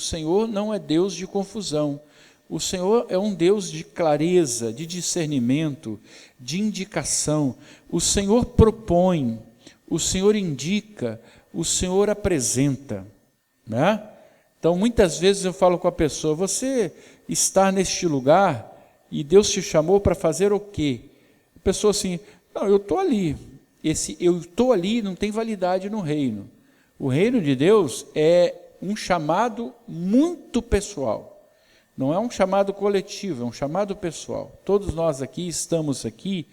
o Senhor não é Deus de confusão. O Senhor é um Deus de clareza, de discernimento, de indicação. O Senhor propõe, o Senhor indica, o Senhor apresenta, né? Então, muitas vezes eu falo com a pessoa, você está neste lugar e Deus te chamou para fazer o quê? A pessoa assim, não, eu estou ali. Esse eu estou ali não tem validade no reino. O reino de Deus é um chamado muito pessoal. Não é um chamado coletivo, é um chamado pessoal. Todos nós aqui estamos aqui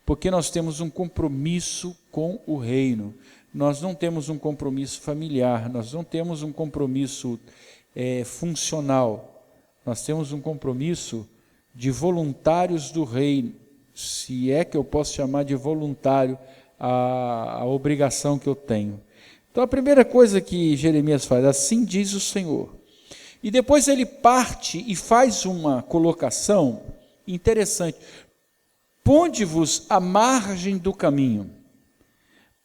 porque nós temos um compromisso com o reino. Nós não temos um compromisso familiar, nós não temos um compromisso funcional. Nós temos um compromisso de voluntários do reino, se é que eu posso chamar de voluntário a obrigação que eu tenho. Então a primeira coisa que Jeremias faz, assim diz o Senhor. E depois ele parte e faz uma colocação interessante. Ponde-vos à margem do caminho.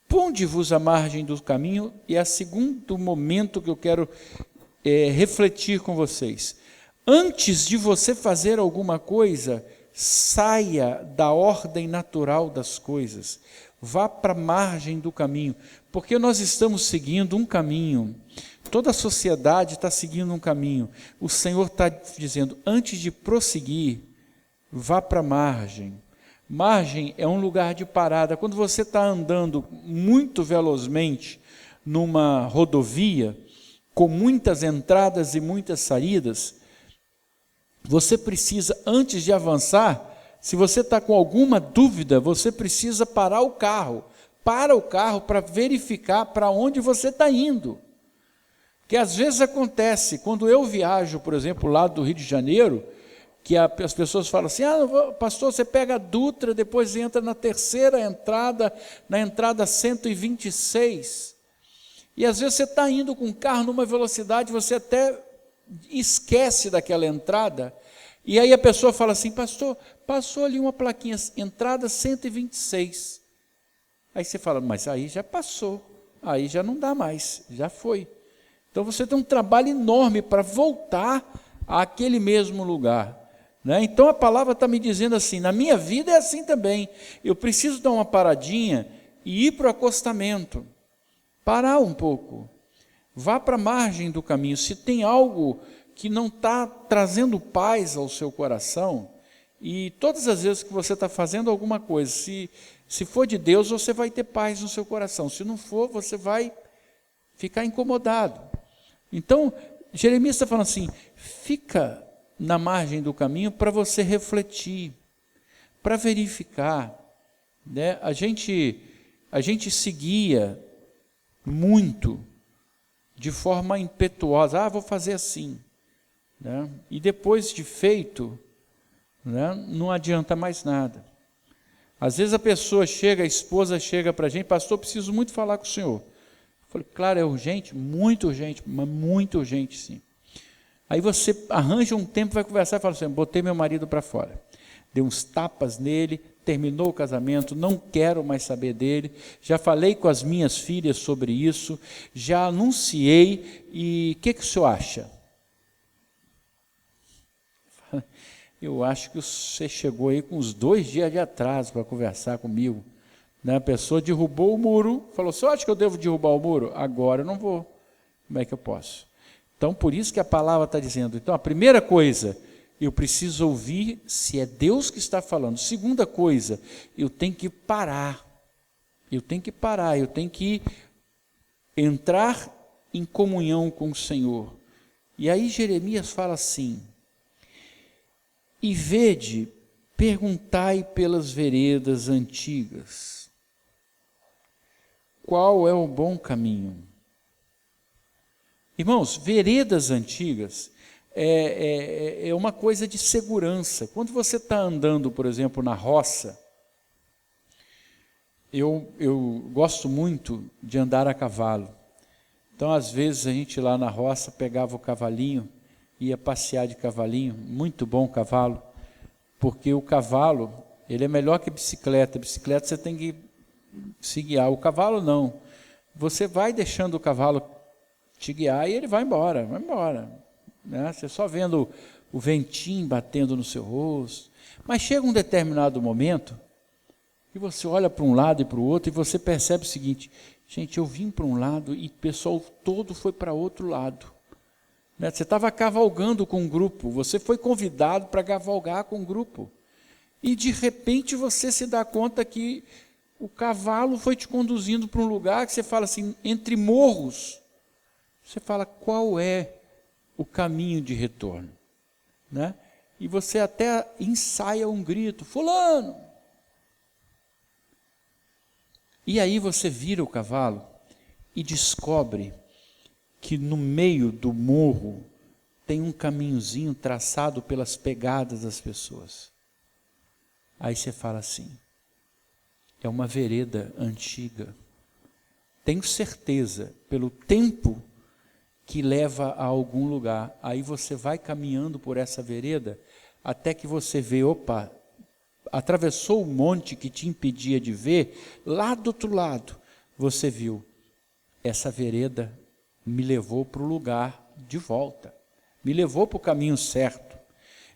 Ponde-vos à margem do caminho, e é o segundo momento que eu quero refletir com vocês. Antes de você fazer alguma coisa, saia da ordem natural das coisas. Vá para a margem do caminho, porque nós estamos seguindo um caminho. Toda a sociedade está seguindo um caminho. O Senhor está dizendo, antes de prosseguir, vá para a margem. Margem é um lugar de parada. Quando você está andando muito velozmente numa rodovia, com muitas entradas e muitas saídas, você precisa, antes de avançar, se você está com alguma dúvida, você precisa parar o carro. Para o carro para verificar para onde você está indo. Que às vezes acontece, quando eu viajo, por exemplo, lá do Rio de Janeiro, que as pessoas falam assim, pastor, você pega a Dutra, depois entra na terceira entrada, na entrada 126. E às vezes você está indo com o carro numa velocidade, você até esquece daquela entrada, e aí a pessoa fala assim, pastor, passou ali uma plaquinha, entrada 126. Aí você fala, mas aí já passou, aí já não dá mais, já foi. Então você tem um trabalho enorme para voltar àquele mesmo lugar. Né? Então a palavra está me dizendo assim, na minha vida é assim também, eu preciso dar uma paradinha e ir para o acostamento, parar um pouco, vá para a margem do caminho. Se tem algo que não está trazendo paz ao seu coração, e todas as vezes que você está fazendo alguma coisa, se for de Deus, você vai ter paz no seu coração, se não for, você vai ficar incomodado. Então, Jeremias está falando assim, fica na margem do caminho para você refletir, para verificar. Né? A gente seguia muito, de forma impetuosa, vou fazer assim. Né? E depois de feito, né, não adianta mais nada. Às vezes a esposa chega para a gente, pastor, preciso muito falar com o senhor. Eu falei, claro, é urgente, mas muito urgente sim. Aí você arranja um tempo, vai conversar e fala assim, botei meu marido para fora. Dei uns tapas nele, terminou o casamento, não quero mais saber dele, já falei com as minhas filhas sobre isso, já anunciei, e o que o senhor acha? Eu acho que você chegou aí com uns 2 dias de atraso para conversar comigo. Né? A pessoa derrubou o muro, falou, você acha que eu devo derrubar o muro? Agora eu não vou. Como é que eu posso? Então, por isso que a palavra está dizendo, então a primeira coisa, eu preciso ouvir se é Deus que está falando. Segunda coisa, eu tenho que parar. Eu tenho que entrar em comunhão com o Senhor. E aí Jeremias fala assim, e vede, perguntai pelas veredas antigas, qual é o bom caminho? Irmãos, veredas antigas é uma coisa de segurança. Quando você está andando, por exemplo, na roça, eu gosto muito de andar a cavalo. Então, às vezes, a gente lá na roça pegava o cavalinho, ia passear de cavalinho, muito bom o cavalo, porque o cavalo, ele é melhor que bicicleta. Bicicleta você tem que se guiar, o cavalo não. Você vai deixando o cavalo te guiar e ele vai embora. né? Você só vendo o ventinho batendo no seu rosto. Mas chega um determinado momento que você olha para um lado e para o outro e você percebe o seguinte: gente, eu vim para um lado e o pessoal todo foi para outro lado. Né? Você estava cavalgando com um grupo, você foi convidado para cavalgar com um grupo. E de repente você se dá conta que o cavalo foi te conduzindo para um lugar que você fala assim, entre morros. Você fala, qual é o caminho de retorno? Né? E você até ensaia um grito, fulano! E aí você vira o cavalo e descobre que no meio do morro tem um caminhozinho traçado pelas pegadas das pessoas. Aí você fala assim, é uma vereda antiga. Tenho certeza, pelo tempo que leva a algum lugar. Aí você vai caminhando por essa vereda, até que você vê, opa, atravessou o monte que te impedia de ver, lá do outro lado, você viu, essa vereda me levou para o lugar de volta, me levou para o caminho certo.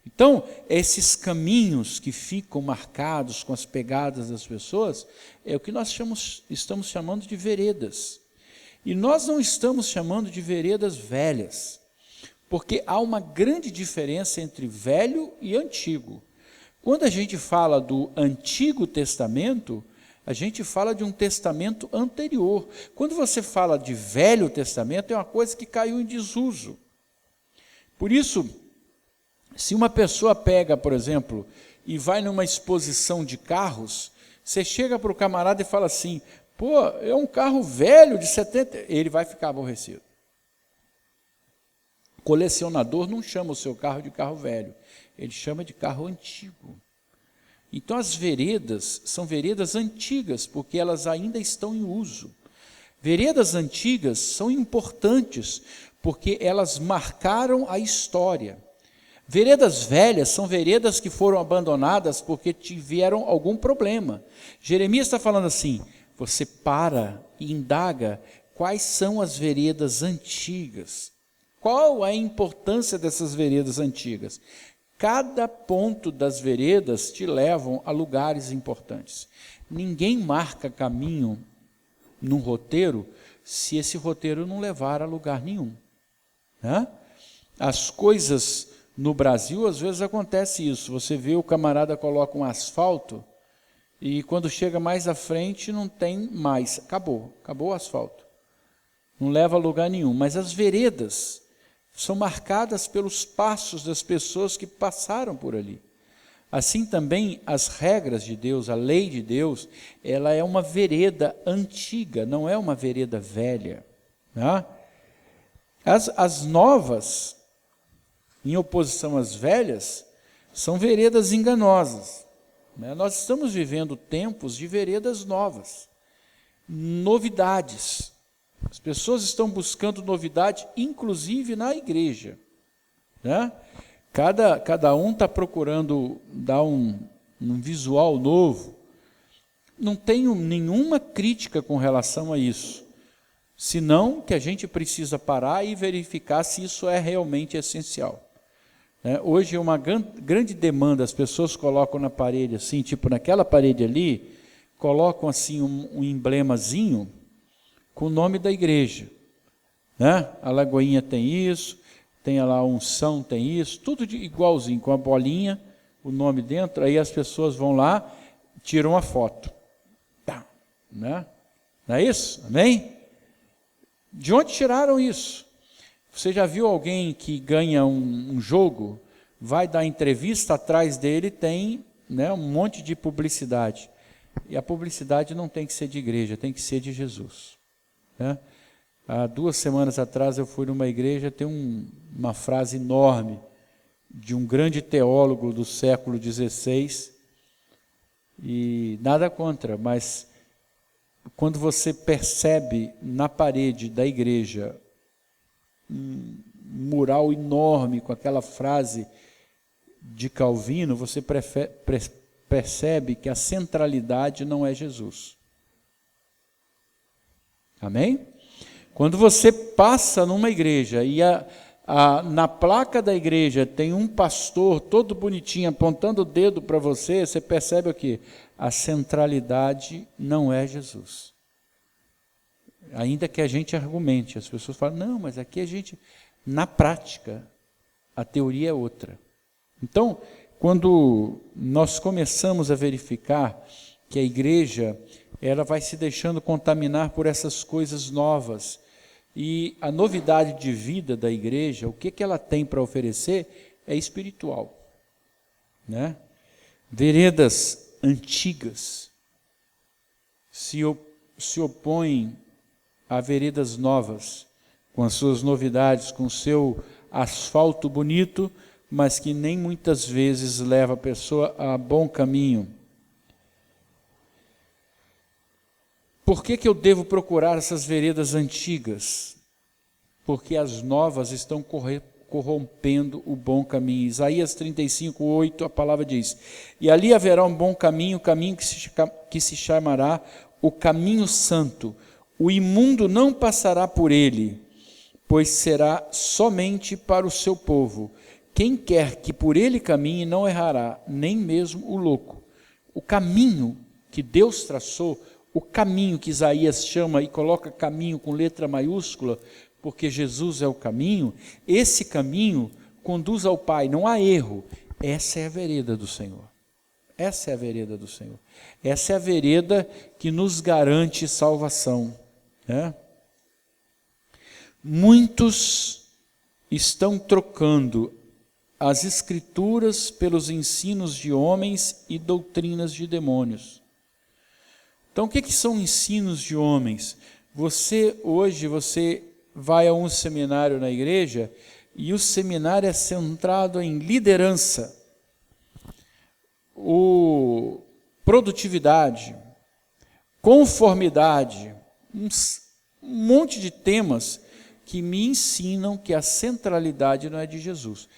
Então, esses caminhos que ficam marcados com as pegadas das pessoas, é o que nós estamos chamando de veredas. E nós não estamos chamando de veredas velhas, porque há uma grande diferença entre velho e antigo. Quando a gente fala do Antigo Testamento, a gente fala de um testamento anterior. Quando você fala de Velho Testamento, é uma coisa que caiu em desuso. Por isso, se uma pessoa pega, por exemplo, e vai numa exposição de carros, você chega para o camarada e fala assim, pô, é um carro velho de 70... Ele vai ficar aborrecido. Colecionador não chama o seu carro de carro velho, ele chama de carro antigo. Então as veredas são veredas antigas, porque elas ainda estão em uso. Veredas antigas são importantes, porque elas marcaram a história. Veredas velhas são veredas que foram abandonadas porque tiveram algum problema. Jeremias está falando assim, você para e indaga quais são as veredas antigas. Qual a importância dessas veredas antigas? Cada ponto das veredas te levam a lugares importantes. Ninguém marca caminho num roteiro se esse roteiro não levar a lugar nenhum. Né? As coisas no Brasil, às vezes acontece isso. Você vê o camarada coloca um asfalto e quando chega mais à frente não tem mais. Acabou o asfalto. Não leva a lugar nenhum. Mas as veredas são marcadas pelos passos das pessoas que passaram por ali. Assim também as regras de Deus, a lei de Deus, ela é uma vereda antiga, não é uma vereda velha. Né? As novas, em oposição às velhas, são veredas enganosas. Né? Nós estamos vivendo tempos de veredas novas, novidades. As pessoas estão buscando novidade, inclusive na igreja. Né? Cada um está procurando dar um visual novo. Não tenho nenhuma crítica com relação a isso, senão que a gente precisa parar e verificar se isso é realmente essencial. Hoje é uma grande demanda, as pessoas colocam na parede assim, tipo naquela parede ali, colocam assim um emblemazinho com o nome da igreja. Né? A Lagoinha tem isso, tem lá a Unção, tem isso, tudo igualzinho, com a bolinha, o nome dentro, aí as pessoas vão lá, tiram a foto. Tá. Né? Não é isso? Amém? De onde tiraram isso? Você já viu alguém que ganha um jogo, vai dar entrevista, atrás dele tem, né, um monte de publicidade. E a publicidade não tem que ser de igreja, tem que ser de Jesus. Né? Há 2 semanas atrás eu fui numa igreja, tem uma frase enorme de um grande teólogo do século XVI, e nada contra, mas quando você percebe na parede da igreja um mural enorme com aquela frase de Calvino, você percebe que a centralidade não é Jesus. Amém? Quando você passa numa igreja e na placa da igreja tem um pastor todo bonitinho apontando o dedo para você, você percebe o quê? A centralidade não é Jesus. Ainda que a gente argumente, as pessoas falam, não, mas aqui a gente, na prática, a teoria é outra. Então, quando nós começamos a verificar que a igreja, ela vai se deixando contaminar por essas coisas novas, e a novidade de vida da igreja, o que ela tem para oferecer, é espiritual, né? Veredas antigas se opõem a veredas novas, com as suas novidades, com o seu asfalto bonito, mas que nem muitas vezes leva a pessoa a bom caminho. Por que eu devo procurar essas veredas antigas? Porque as novas estão corrompendo o bom caminho. Isaías 35:8, a palavra diz, e ali haverá um bom caminho, caminho que se chamará o caminho santo. O imundo não passará por ele, pois será somente para o seu povo. Quem quer que por ele caminhe não errará, nem mesmo o louco. O caminho que Deus traçou, o caminho que Isaías chama e coloca caminho com letra maiúscula, porque Jesus é o caminho, esse caminho conduz ao Pai, não há erro. Essa é a vereda do Senhor. Essa é a vereda do Senhor. Essa é a vereda que nos garante salvação, né? Muitos estão trocando as Escrituras pelos ensinos de homens e doutrinas de demônios. Então, o que são ensinos de homens? Hoje você vai a um seminário na igreja e o seminário é centrado em liderança, produtividade, conformidade, um monte de temas que me ensinam que a centralidade não é de Jesus.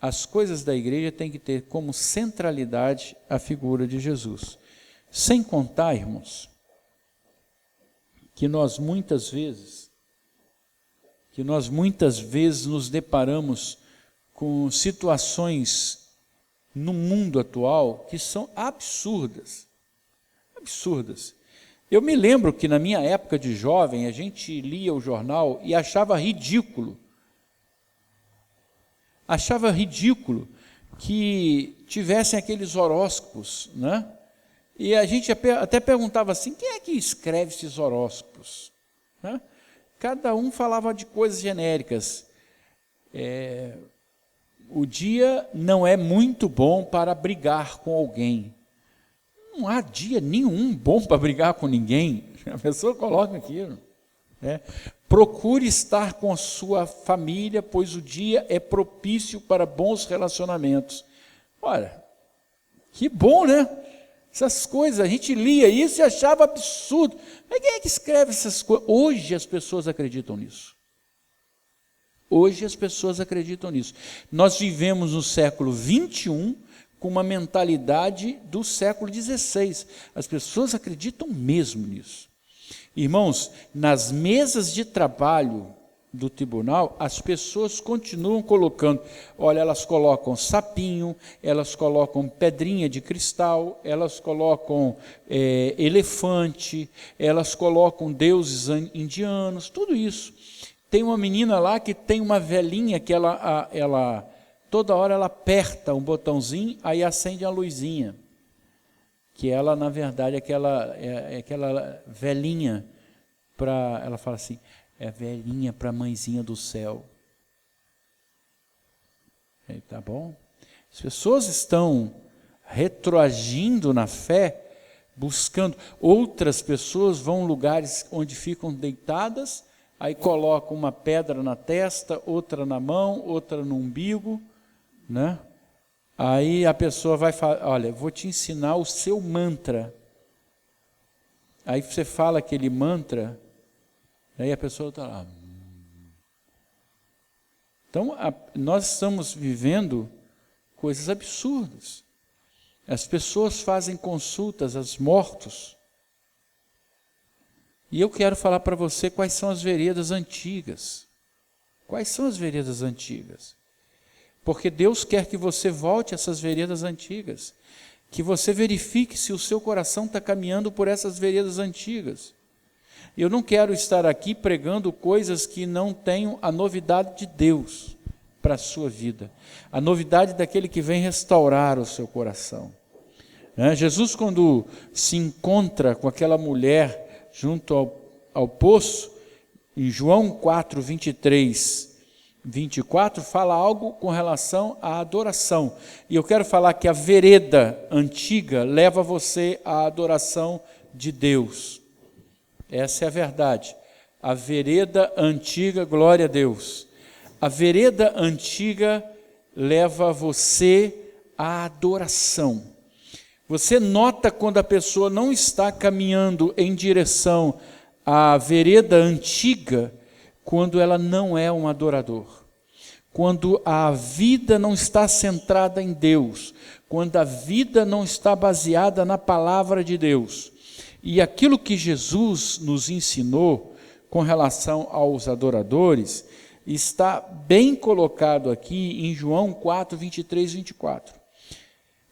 As coisas da igreja têm que ter como centralidade a figura de Jesus. Sem contar, irmãos, que nós muitas vezes nos deparamos com situações no mundo atual que são absurdas. Absurdas. Eu me lembro que na minha época de jovem, a gente lia o jornal e achava ridículo. Achava ridículo que tivessem aqueles horóscopos, né? E a gente até perguntava assim, quem é que escreve esses horóscopos? Né? Cada um falava de coisas genéricas. O dia não é muito bom para brigar com alguém. Não há dia nenhum bom para brigar com ninguém. A pessoa coloca aquilo. Procure estar com a sua família, pois o dia é propício para bons relacionamentos. Olha, que bom, né? Essas coisas, a gente lia isso e achava absurdo. Mas quem é que escreve essas coisas? Hoje as pessoas acreditam nisso. Hoje as pessoas acreditam nisso. Nós vivemos no século 21 com uma mentalidade do século 16. As pessoas acreditam mesmo nisso. Irmãos, nas mesas de trabalho do tribunal, as pessoas continuam colocando, olha, elas colocam sapinho, elas colocam pedrinha de cristal, elas colocam elefante, elas colocam deuses indianos, tudo isso. Tem uma menina lá que tem uma velhinha que ela toda hora ela aperta um botãozinho, aí acende a luzinha, que ela, na verdade, é aquela velhinha, ela fala assim, é velhinha para a mãezinha do céu. Tá bom? As pessoas estão retroagindo na fé, buscando. Outras pessoas vão a lugares onde ficam deitadas, aí colocam uma pedra na testa, outra na mão, outra no umbigo, né? Aí a pessoa vai falar, olha, vou te ensinar o seu mantra. Aí você fala aquele mantra, aí a pessoa está lá. Então, nós estamos vivendo coisas absurdas. As pessoas fazem consultas aos mortos. E eu quero falar para você quais são as veredas antigas. Quais são as veredas antigas? Porque Deus quer que você volte a essas veredas antigas, que você verifique se o seu coração está caminhando por essas veredas antigas. Eu não quero estar aqui pregando coisas que não tenham a novidade de Deus para a sua vida, a novidade daquele que vem restaurar o seu coração. Jesus, quando se encontra com aquela mulher junto ao poço, em João 4, 23, 24, fala algo com relação à adoração. E eu quero falar que a vereda antiga leva você à adoração de Deus. Essa é a verdade. A vereda antiga, glória a Deus. A vereda antiga leva você à adoração. Você nota quando a pessoa não está caminhando em direção à vereda antiga, quando ela não é um adorador. Quando a vida não está centrada em Deus, quando a vida não está baseada na palavra de Deus. E aquilo que Jesus nos ensinou com relação aos adoradores, está bem colocado aqui em João 4, 23 e 24.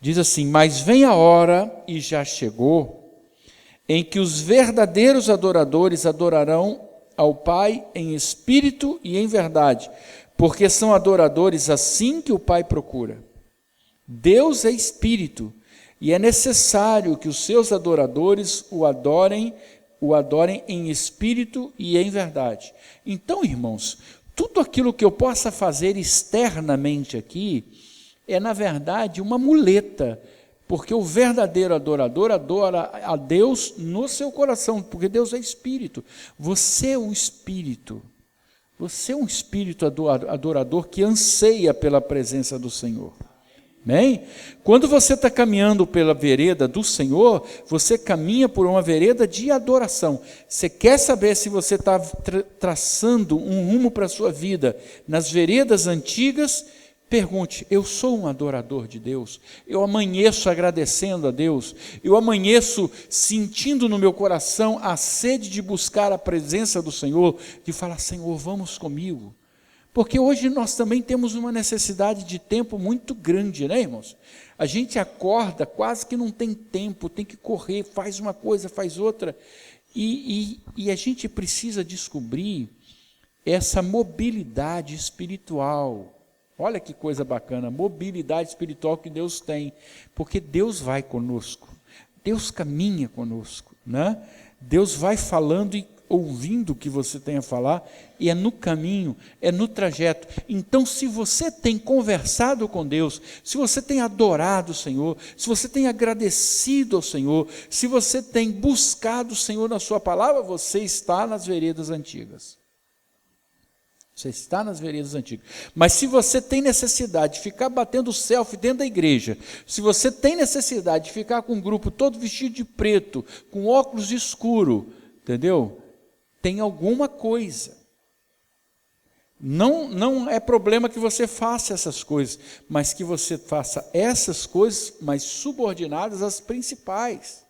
Diz assim: mas vem a hora, e já chegou, em que os verdadeiros adoradores adorarão ao Pai em espírito e em verdade, porque são adoradores assim que o Pai procura. Deus é espírito, e é necessário que os seus adoradores o adorem em espírito e em verdade. Então, irmãos, tudo aquilo que eu possa fazer externamente aqui é, na verdade, uma muleta, porque o verdadeiro adorador adora a Deus no seu coração, porque Deus é espírito. Você é um espírito. Você é um espírito adorador que anseia pela presença do Senhor. Amém? Quando você está caminhando pela vereda do Senhor, você caminha por uma vereda de adoração. Você quer saber se você está traçando um rumo para a sua vida nas veredas antigas? Pergunte: eu sou um adorador de Deus? Eu amanheço agradecendo a Deus? Eu amanheço sentindo no meu coração a sede de buscar a presença do Senhor, de falar: Senhor, vamos comigo? Porque hoje nós também temos uma necessidade de tempo muito grande, né, irmãos? A gente acorda, quase que não tem tempo, tem que correr, faz uma coisa, faz outra. E a gente precisa descobrir essa mobilidade espiritual. Olha que coisa bacana, mobilidade espiritual que Deus tem, porque Deus vai conosco, Deus caminha conosco, né? Deus vai falando e ouvindo o que você tem a falar, e é no caminho, é no trajeto. Então, se você tem conversado com Deus, se você tem adorado o Senhor, se você tem agradecido ao Senhor, se você tem buscado o Senhor na sua palavra, você está nas veredas antigas. Você está nas veredas antigas. Mas se você tem necessidade de ficar batendo selfie dentro da igreja, se você tem necessidade de ficar com um grupo todo vestido de preto, com óculos escuro, entendeu? Tem alguma coisa. Não é problema que você faça essas coisas, mas que você faça essas coisas, mas subordinadas às principais,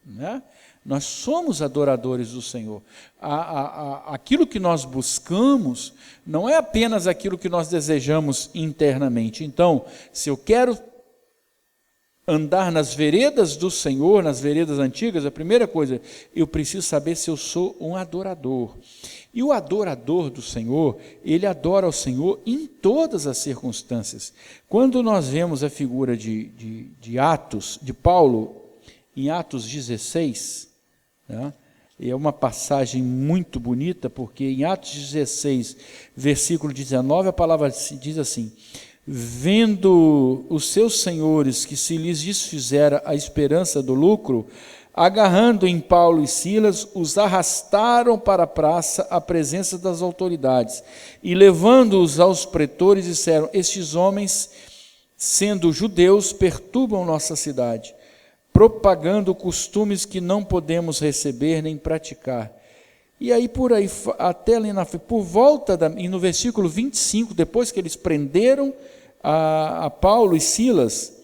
né? Nós somos adoradores do Senhor. Aquilo que nós buscamos não é apenas aquilo que nós desejamos internamente. Então, se eu quero andar nas veredas do Senhor, nas veredas antigas, a primeira coisa, eu preciso saber se eu sou um adorador. E o adorador do Senhor, ele adora ao Senhor em todas as circunstâncias. Quando nós vemos a figura de Paulo, em Atos 16, né, é uma passagem muito bonita, porque em Atos 16, versículo 19, a palavra diz assim: vendo os seus senhores que se lhes desfizera a esperança do lucro, agarrando em Paulo e Silas, os arrastaram para a praça à presença das autoridades, e levando-os aos pretores, disseram: estes homens, sendo judeus, perturbam nossa cidade, propagando costumes que não podemos receber nem praticar. E aí, por aí, até ali na frente, por volta, e no versículo 25, depois que eles prenderam a Paulo e Silas,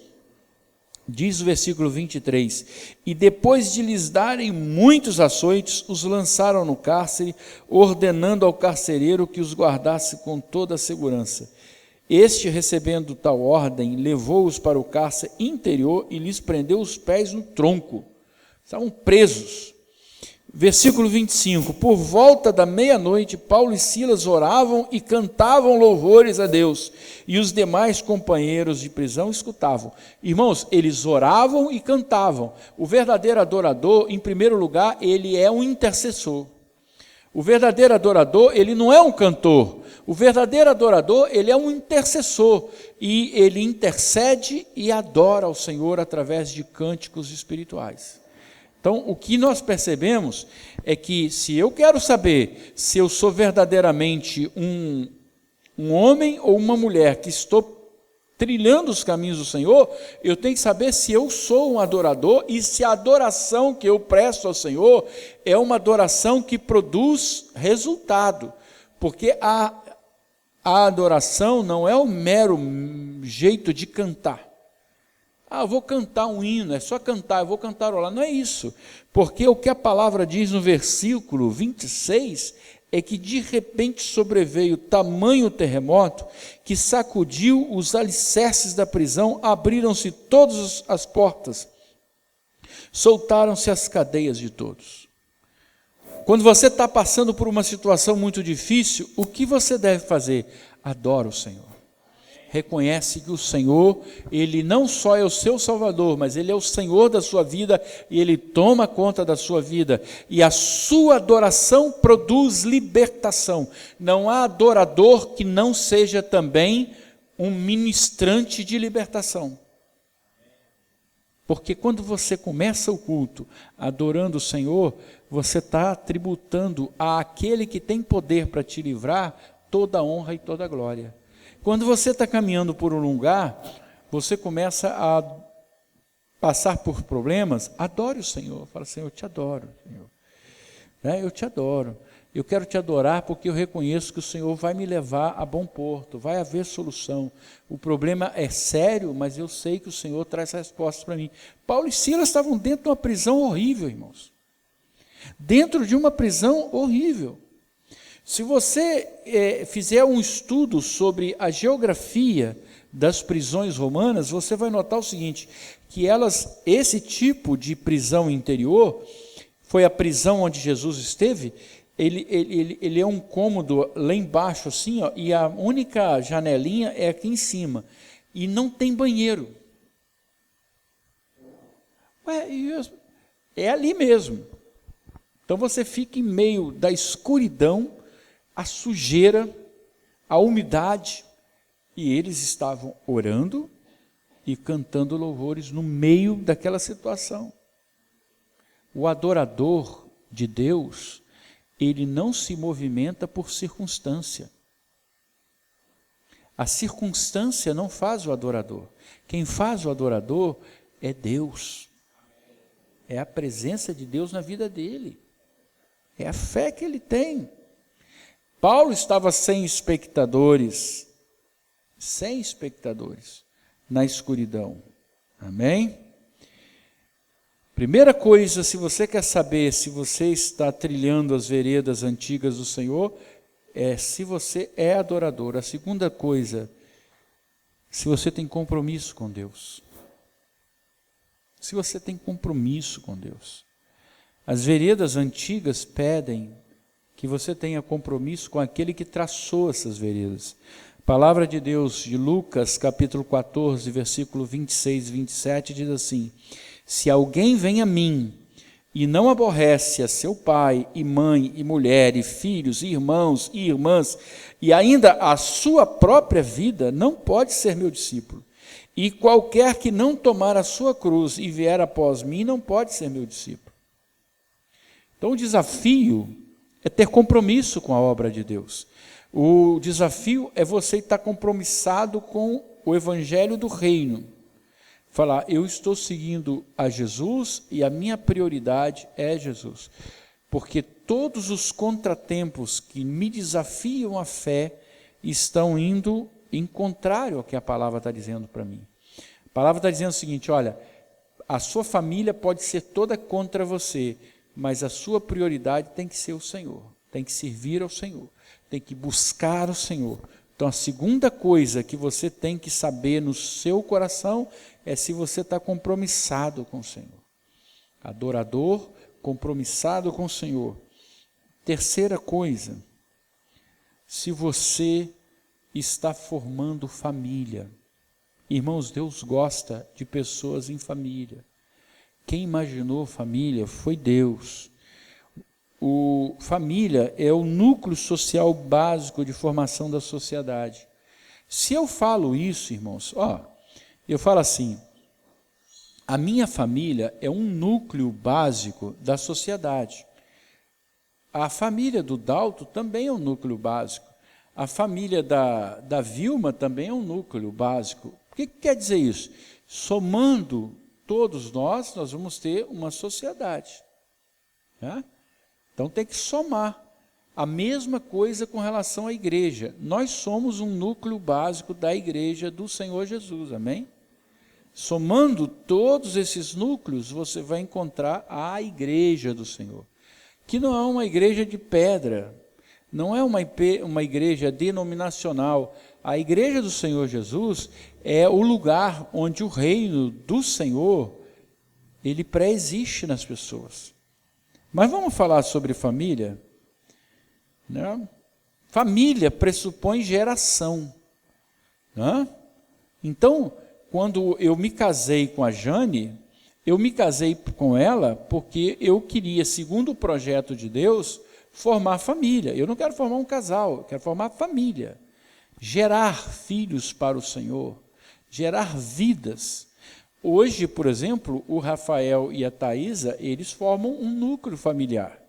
Diz o versículo 23, e depois de lhes darem muitos açoites, os lançaram no cárcere, ordenando ao carcereiro que os guardasse com toda a segurança. Este, recebendo tal ordem, levou-os para o cárcere interior e lhes prendeu os pés no tronco. Estavam presos. Versículo 25, por volta da meia-noite, Paulo e Silas oravam e cantavam louvores a Deus, e os demais companheiros de prisão escutavam. Irmãos, eles oravam e cantavam. O verdadeiro adorador, em primeiro lugar, ele é um intercessor. O verdadeiro adorador, ele não é um cantor. O verdadeiro adorador, ele é um intercessor, e ele intercede e adora ao Senhor através de cânticos espirituais. Então, o que nós percebemos é que, se eu quero saber se eu sou verdadeiramente um homem ou uma mulher que estou trilhando os caminhos do Senhor, eu tenho que saber se eu sou um adorador e se a adoração que eu presto ao Senhor é uma adoração que produz resultado. Porque a adoração não é o mero jeito de cantar. Eu vou cantar um hino, é só cantar, eu vou cantarolar. Não é isso, porque o que a palavra diz no versículo 26 é que de repente sobreveio tamanho terremoto que sacudiu os alicerces da prisão, abriram-se todas as portas, soltaram-se as cadeias de todos. Quando você está passando por uma situação muito difícil, o que você deve fazer? Adora o Senhor. Reconhece que o Senhor, Ele não só é o seu Salvador, mas Ele é o Senhor da sua vida e Ele toma conta da sua vida. E a sua adoração produz libertação. Não há adorador que não seja também um ministrante de libertação. Porque quando você começa o culto adorando o Senhor, você está tributando àquele que tem poder para te livrar toda a honra e toda a glória. Quando você está caminhando por um lugar, você começa a passar por problemas, adore o Senhor. Fala, Senhor, eu te adoro, Senhor. Eu te adoro. Eu quero te adorar porque eu reconheço que o Senhor vai me levar a bom porto, vai haver solução. O problema é sério, mas eu sei que o Senhor traz respostas para mim. Paulo e Silas estavam dentro de uma prisão horrível, irmãos. Dentro de uma prisão horrível. Se você fizer um estudo sobre a geografia das prisões romanas, você vai notar o seguinte, que esse tipo de prisão interior, foi a prisão onde Jesus esteve, ele é um cômodo lá embaixo, assim, e a única janelinha é aqui em cima, e não tem banheiro. É ali mesmo. Então você fica em meio da escuridão, a sujeira, a umidade, e eles estavam orando e cantando louvores no meio daquela situação. O adorador de Deus, ele não se movimenta por circunstância. A circunstância não faz o adorador. Quem faz o adorador é Deus. É a presença de Deus na vida dele. É a fé que ele tem. Paulo estava sem espectadores na escuridão. Amém? Primeira coisa, se você quer saber se você está trilhando as veredas antigas do Senhor, é se você é adorador. A segunda coisa, se você tem compromisso com Deus. Se você tem compromisso com Deus. As veredas antigas pedem que você tenha compromisso com aquele que traçou essas veredas. A palavra de Deus de Lucas, capítulo 14, versículo 26 e 27, diz assim: se alguém vem a mim e não aborrece a seu pai e mãe e mulher e filhos e irmãos e irmãs e ainda a sua própria vida, não pode ser meu discípulo. E qualquer que não tomar a sua cruz e vier após mim, não pode ser meu discípulo. Então o desafio é ter compromisso com a obra de Deus. O desafio é você estar compromissado com o evangelho do reino. Falar, eu estou seguindo a Jesus e a minha prioridade é Jesus. Porque todos os contratempos que me desafiam a fé estão indo em contrário ao que a palavra está dizendo para mim. A palavra está dizendo o seguinte, olha, A sua família pode ser toda contra você, mas a sua prioridade tem que ser o Senhor, tem que servir ao Senhor, tem que buscar o Senhor. Então, a segunda coisa que você tem que saber no seu coração é se você está compromissado com o Senhor. Adorador, compromissado com o Senhor. Terceira coisa, se você está formando família. Irmãos, Deus gosta de pessoas em família. Quem imaginou família foi Deus. Família é o núcleo social básico de formação da sociedade. Se eu falo isso, irmãos, eu falo assim, a minha família é um núcleo básico da sociedade. A família do Dalto também é um núcleo básico. A família da Vilma também é um núcleo básico. O que quer dizer isso? Somando todos nós vamos ter uma sociedade. Né? Então tem que somar. A mesma coisa com relação à igreja. Nós somos um núcleo básico da igreja do Senhor Jesus, amém? Somando todos esses núcleos, você vai encontrar a igreja do Senhor. Que não é uma igreja de pedra, não é uma igreja denominacional. A igreja do Senhor Jesus é o lugar onde o reino do Senhor, ele pré-existe nas pessoas. Mas vamos falar sobre família? Né? Família pressupõe geração. Né? Então, quando eu me casei com a Jane, eu me casei com ela porque eu queria, segundo o projeto de Deus, formar família. Eu não quero formar um casal, eu quero formar família. Gerar filhos para o Senhor, gerar vidas. Hoje, por exemplo, o Rafael e a Thaisa, eles formam um núcleo familiar.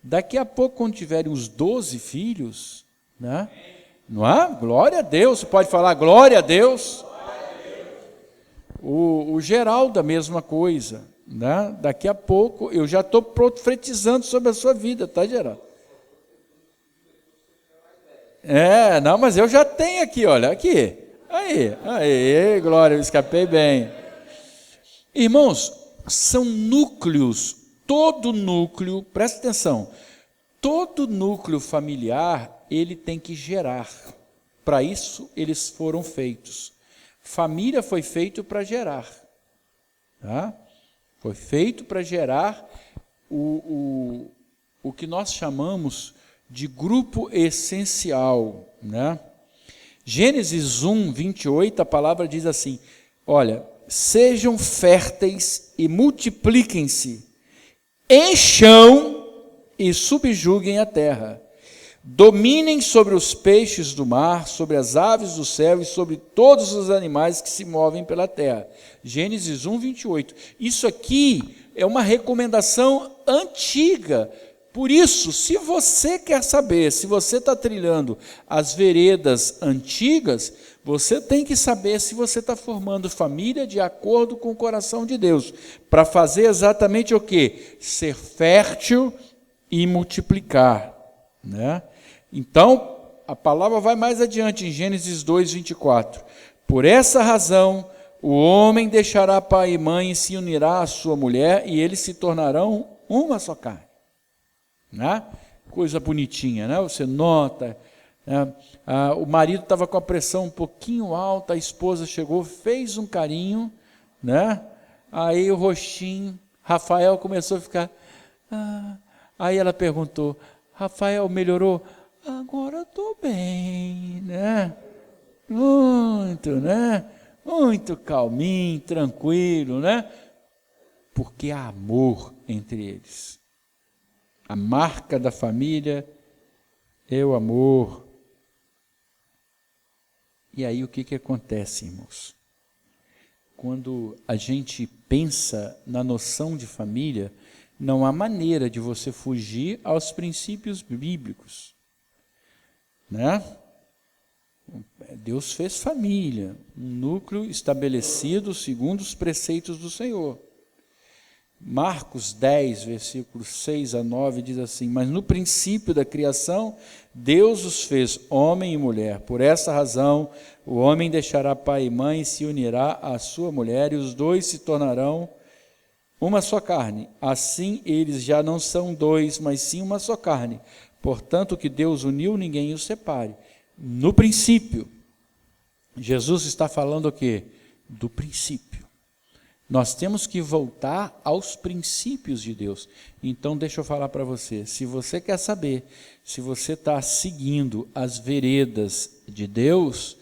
Daqui a pouco, quando tiverem os 12 filhos, né? Não é? Glória a Deus, você pode falar glória a Deus. O Geraldo, a mesma coisa. Né? Daqui a pouco, eu já estou profetizando sobre a sua vida, tá, Geraldo? Não, mas eu já tenho aqui, olha, aqui. Aí, glória, eu escapei bem. Irmãos, são núcleos, todo núcleo, presta atenção, todo núcleo familiar, ele tem que gerar. Para isso, eles foram feitos. Família foi feito para gerar. Tá? Foi feito para gerar o que nós chamamos de grupo essencial. Né? Gênesis 1, 28, a palavra diz assim, olha, sejam férteis e multipliquem-se, encham e subjuguem a terra, dominem sobre os peixes do mar, sobre as aves do céu e sobre todos os animais que se movem pela terra. Gênesis 1, 28. Isso aqui é uma recomendação antiga. Por isso, se você quer saber, se você está trilhando as veredas antigas, você tem que saber se você está formando família de acordo com o coração de Deus, para fazer exatamente o quê? Ser fértil e multiplicar. Né? Então, a palavra vai mais adiante, em Gênesis 2, 24. Por essa razão, o homem deixará pai e mãe e se unirá à sua mulher, e eles se tornarão uma só carne. Né? Coisa bonitinha, né? Você nota, né? O marido estava com a pressão um pouquinho alta, a esposa chegou, fez um carinho, né? Aí o rostinho, Rafael começou a ficar, aí ela perguntou, Rafael, melhorou? Agora estou bem, né? Muito calminho, tranquilo, né? Porque há amor entre eles. A marca da família é o amor. E aí o que acontece, irmãos? Quando a gente pensa na noção de família, não há maneira de você fugir aos princípios bíblicos. Né? Deus fez família, um núcleo estabelecido segundo os preceitos do Senhor. Marcos 10, versículos 6 a 9, diz assim: mas no princípio da criação, Deus os fez homem e mulher. Por essa razão, o homem deixará pai e mãe e se unirá à sua mulher, e os dois se tornarão uma só carne. Assim, eles já não são dois, mas sim uma só carne. Portanto, o que Deus uniu, ninguém os separe. No princípio, Jesus está falando o quê? Do princípio. Nós temos que voltar aos princípios de Deus. Então, deixa eu falar para você, se você quer saber se você está seguindo as veredas de Deus,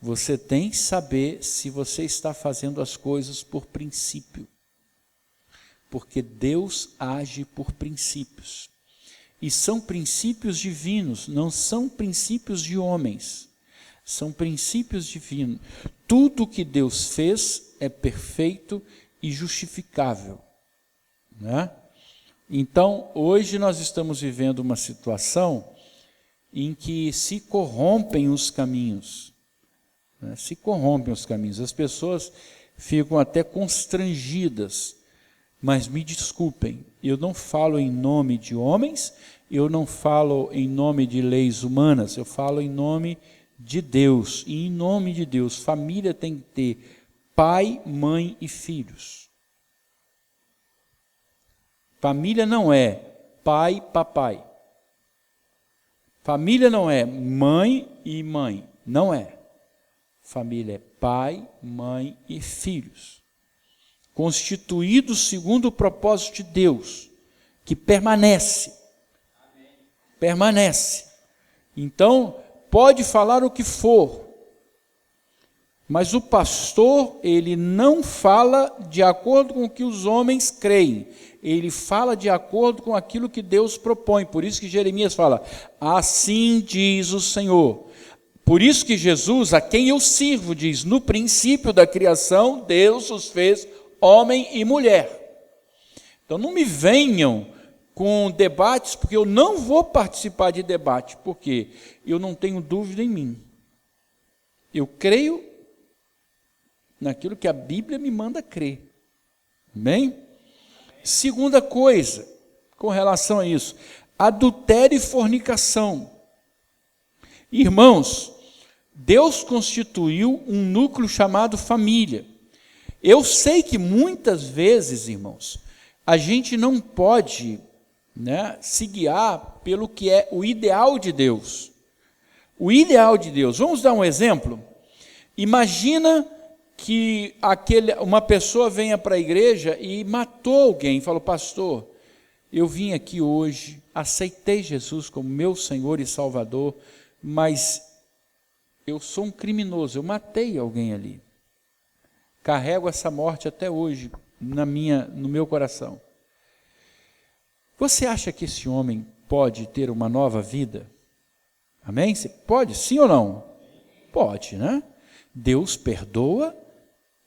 você tem que saber se você está fazendo as coisas por princípio. Porque Deus age por princípios. E são princípios divinos, não são princípios de homens. São princípios divinos. Tudo que Deus fez é perfeito e justificável, né? Então, hoje nós estamos vivendo uma situação em que se corrompem os caminhos, né? Se corrompem os caminhos. As pessoas ficam até constrangidas, mas me desculpem, eu não falo em nome de homens, eu não falo em nome de leis humanas, eu falo em nome de Deus. E em nome de Deus, família tem que ter pai, mãe e filhos. Família não é pai, papai. Família não é mãe e mãe. Não é. Família é pai, mãe e filhos. Constituídos segundo o propósito de Deus, que permanece. Permanece. Então, pode falar o que for, mas o pastor, ele não fala de acordo com o que os homens creem, ele fala de acordo com aquilo que Deus propõe. Por isso que Jeremias fala, assim diz o Senhor. Por isso que Jesus, a quem eu sirvo, diz, no princípio da criação, Deus os fez homem e mulher. Então não me venham com debates, porque eu não vou participar de debate, porque eu não tenho dúvida em mim. Eu creio naquilo que a Bíblia me manda crer. Amém? Segunda coisa, com relação a isso, adultério e fornicação. Irmãos, Deus constituiu um núcleo chamado família. Eu sei que muitas vezes, irmãos, a gente não pode, né, se guiar pelo que é o ideal de Deus. O ideal de Deus. Vamos dar um exemplo? Imagina que uma pessoa venha para a igreja e matou alguém, falou, pastor, eu vim aqui hoje, aceitei Jesus como meu Senhor e Salvador, mas eu sou um criminoso, eu matei alguém ali. Carrego essa morte até hoje no meu coração. Você acha que esse homem pode ter uma nova vida? Amém? Você pode, sim ou não? Pode, né? Deus perdoa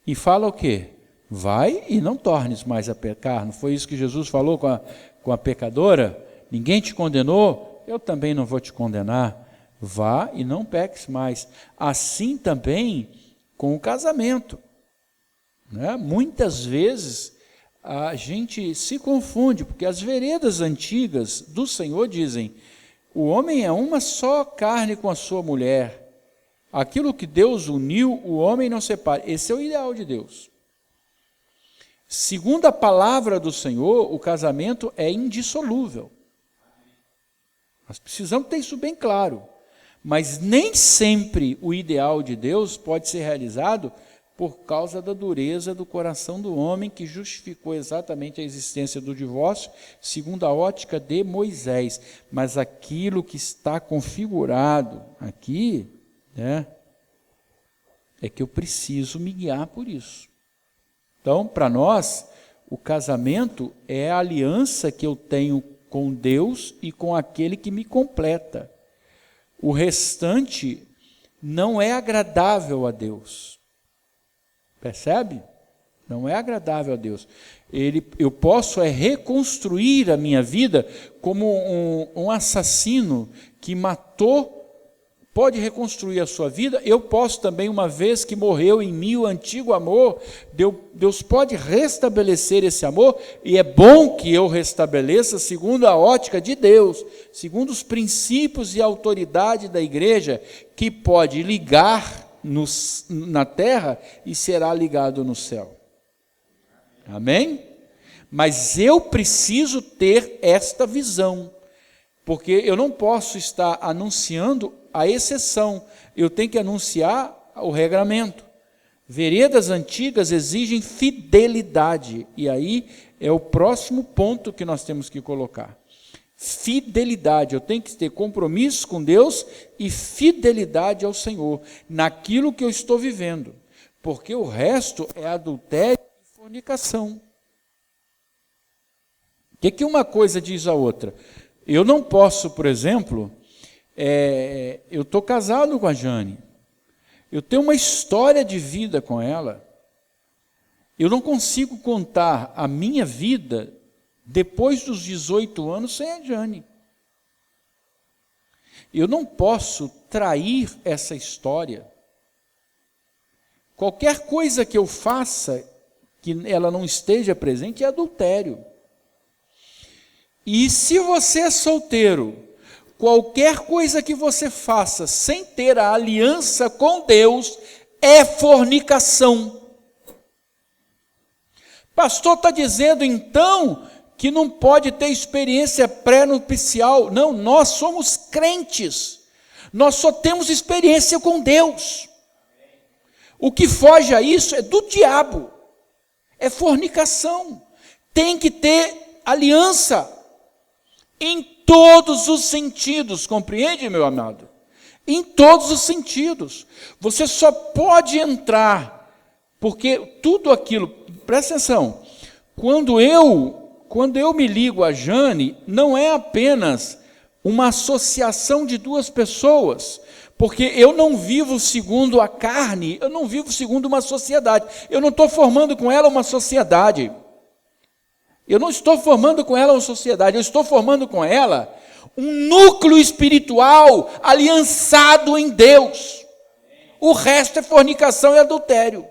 e fala o quê? Vai e não tornes mais a pecar. Não foi isso que Jesus falou com a pecadora? Ninguém te condenou, eu também não vou te condenar. Vá e não peques mais. Assim também com o casamento, né? Muitas vezes a gente se confunde, porque as veredas antigas do Senhor dizem, o homem é uma só carne com a sua mulher. Aquilo que Deus uniu, o homem não separa. Esse é o ideal de Deus. Segundo a palavra do Senhor, o casamento é indissolúvel. Nós precisamos ter isso bem claro. Mas nem sempre o ideal de Deus pode ser realizado por causa da dureza do coração do homem, que justificou exatamente a existência do divórcio, segundo a ótica de Moisés. Mas aquilo que está configurado aqui, né, é que eu preciso me guiar por isso. Então, para nós, o casamento é a aliança que eu tenho com Deus e com aquele que me completa. O restante não é agradável a Deus. Percebe? Não é agradável a Deus. Eu posso reconstruir a minha vida como um assassino que matou pode reconstruir a sua vida, eu posso também, uma vez que morreu em mim o antigo amor, Deus pode restabelecer esse amor, e é bom que eu restabeleça segundo a ótica de Deus, segundo os princípios e autoridade da igreja, que pode ligar na terra e será ligado no céu. Amém? Mas eu preciso ter esta visão, porque eu não posso estar anunciando a exceção, eu tenho que anunciar o regramento. Veredas antigas exigem fidelidade, e aí é o próximo ponto que nós temos que colocar. Fidelidade, eu tenho que ter compromisso com Deus e fidelidade ao Senhor, naquilo que eu estou vivendo, porque o resto é adultério e fornicação. O que uma coisa diz a outra? Eu não posso, por exemplo, eu estou casado com a Jane, eu tenho uma história de vida com ela, eu não consigo contar a minha vida depois dos 18 anos sem a Jane. Eu não posso trair essa história. Qualquer coisa que eu faça que ela não esteja presente é adultério. E se você é solteiro, qualquer coisa que você faça sem ter a aliança com Deus é fornicação. Pastor está dizendo então que não pode ter experiência pré-nupcial. Não, nós somos crentes, nós só temos experiência com Deus. O que foge a isso é do diabo, é fornicação. Tem que ter aliança em todos os sentidos, compreende, meu amado? Em todos os sentidos. Você só pode entrar, porque tudo aquilo, presta atenção, quando eu me ligo a Jane, não é apenas uma associação de duas pessoas, porque eu não vivo segundo a carne, eu não vivo segundo uma sociedade, eu não estou formando com ela uma sociedade, eu não estou formando com ela uma sociedade, eu estou formando com ela um núcleo espiritual aliançado em Deus. O resto é fornicação e adultério.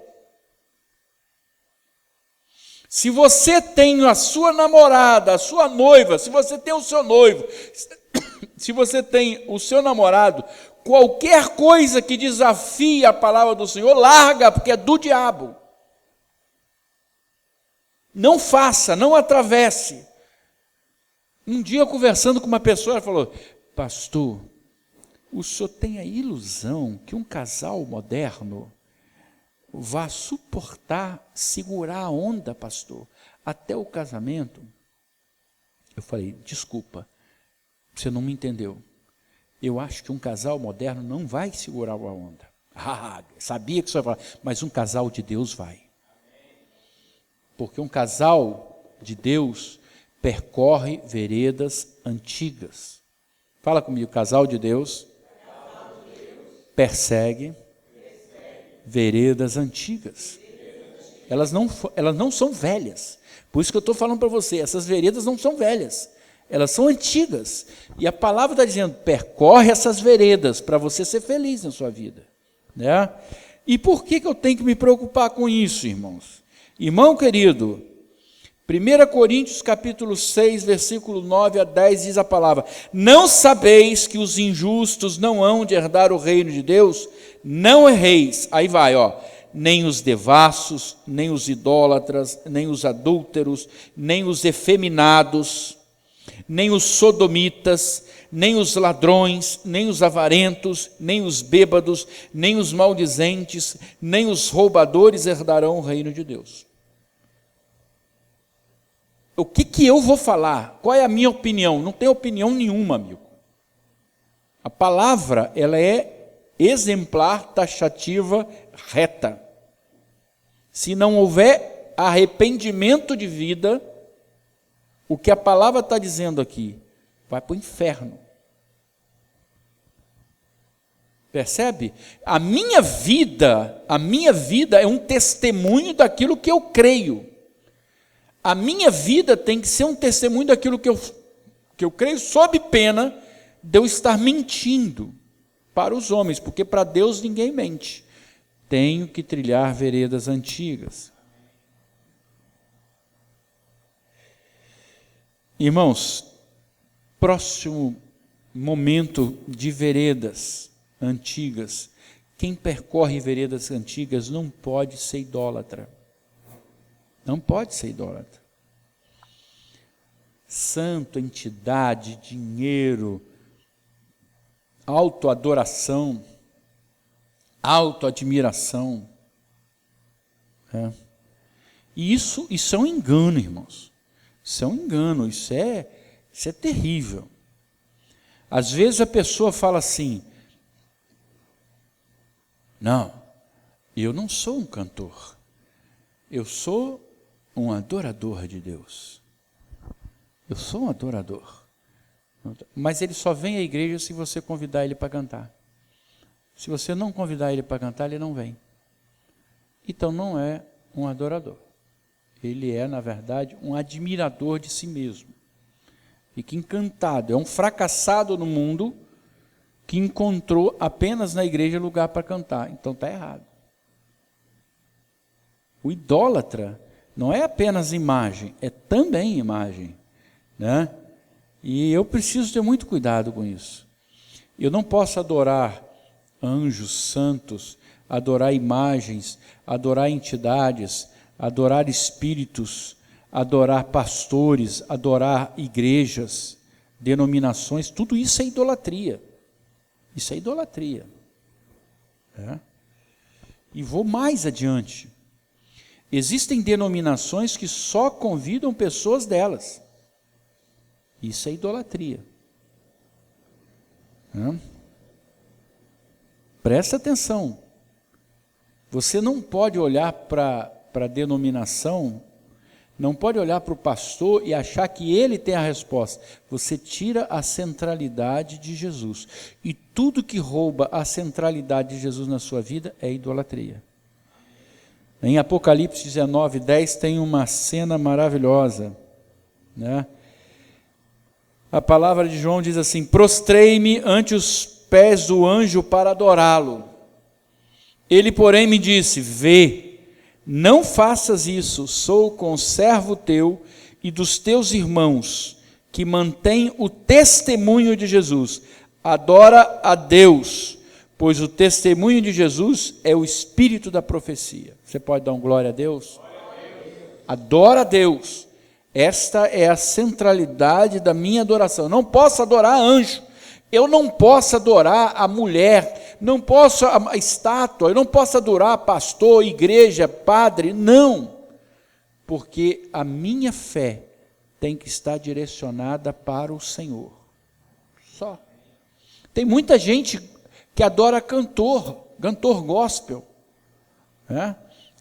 Se você tem a sua namorada, a sua noiva, se você tem o seu noivo, se você tem o seu namorado, qualquer coisa que desafie a palavra do Senhor, larga, porque é do diabo. Não faça, não atravesse. Um dia, conversando com uma pessoa, ela falou: pastor, o senhor tem a ilusão que um casal moderno vá suportar, segurar a onda, pastor, até o casamento? Eu falei: desculpa, você não me entendeu. Eu acho que um casal moderno não vai segurar a onda. Sabia que você ia falar, mas um casal de Deus vai. Porque um casal de Deus percorre veredas antigas. Fala comigo, casal de Deus persegue veredas antigas. Elas não são velhas. Por isso que eu estou falando para você, essas veredas não são velhas, elas são antigas. E a palavra está dizendo, percorre essas veredas para você ser feliz na sua vida. Né? E por que eu tenho que me preocupar com isso, irmãos? Irmão querido, 1 Coríntios capítulo 6, versículo 9 a 10, diz a palavra: não sabeis que os injustos não hão de herdar o reino de Deus? Não erreis, aí vai, nem os devassos, nem os idólatras, nem os adúlteros, nem os efeminados, nem os sodomitas, nem os ladrões, nem os avarentos, nem os bêbados, nem os maldizentes, nem os roubadores herdarão o reino de Deus. O que eu vou falar? Qual é a minha opinião? Não tenho opinião nenhuma, amigo. A palavra, ela é exemplar, taxativa, reta. Se não houver arrependimento de vida, o que a palavra está dizendo aqui, vai para o inferno. Percebe? A minha vida é um testemunho daquilo que eu creio. A minha vida tem que ser um testemunho daquilo que eu creio, sob pena de eu estar mentindo. para os homens, porque para Deus ninguém mente. Tenho que trilhar veredas antigas. Irmãos, próximo momento de veredas antigas. Quem percorre veredas antigas não pode ser idólatra. Não pode ser idólatra. Santo, entidade, dinheiro, autoadoração, autoadmiração. E isso é um engano, irmãos. Isso é um engano, isso é terrível. Às vezes a pessoa fala assim: não, eu não sou um cantor, eu sou um adorador de Deus. Eu sou um adorador. Mas ele só vem à igreja se você convidar ele para cantar. Se você não convidar ele para cantar, ele não vem. Então não é um adorador. Ele é, na verdade, um admirador de si mesmo. Fica encantado. É um fracassado no mundo que encontrou apenas na igreja lugar para cantar. Então está errado. O idólatra não é apenas imagem, é também imagem. Né? E eu preciso ter muito cuidado com isso. Eu não posso adorar anjos santos, adorar imagens, adorar entidades, adorar espíritos, adorar pastores, adorar igrejas, denominações. Tudo isso é idolatria. Isso é idolatria. E vou mais adiante. Existem denominações que só convidam pessoas delas. Isso é idolatria. Presta atenção. Você não pode olhar para a denominação, não pode olhar para o pastor e achar que ele tem a resposta. Você tira a centralidade de Jesus. E tudo que rouba a centralidade de Jesus na sua vida é idolatria. Em Apocalipse 19:10 tem uma cena maravilhosa, né? A palavra de João diz assim: prostrei-me ante os pés do anjo para adorá-lo. Ele, porém, me disse: vê, não faças isso, sou conservo teu e dos teus irmãos, que mantêm o testemunho de Jesus. Adora a Deus, pois o testemunho de Jesus é o espírito da profecia. Você pode dar um glória a Deus? Adora a Deus. Esta é a centralidade da minha adoração. Eu não posso adorar anjo, eu não posso adorar a mulher, não posso a estátua, eu não posso adorar pastor, igreja, padre, não. Porque a minha fé tem que estar direcionada para o Senhor. Só. Tem muita gente que adora cantor gospel.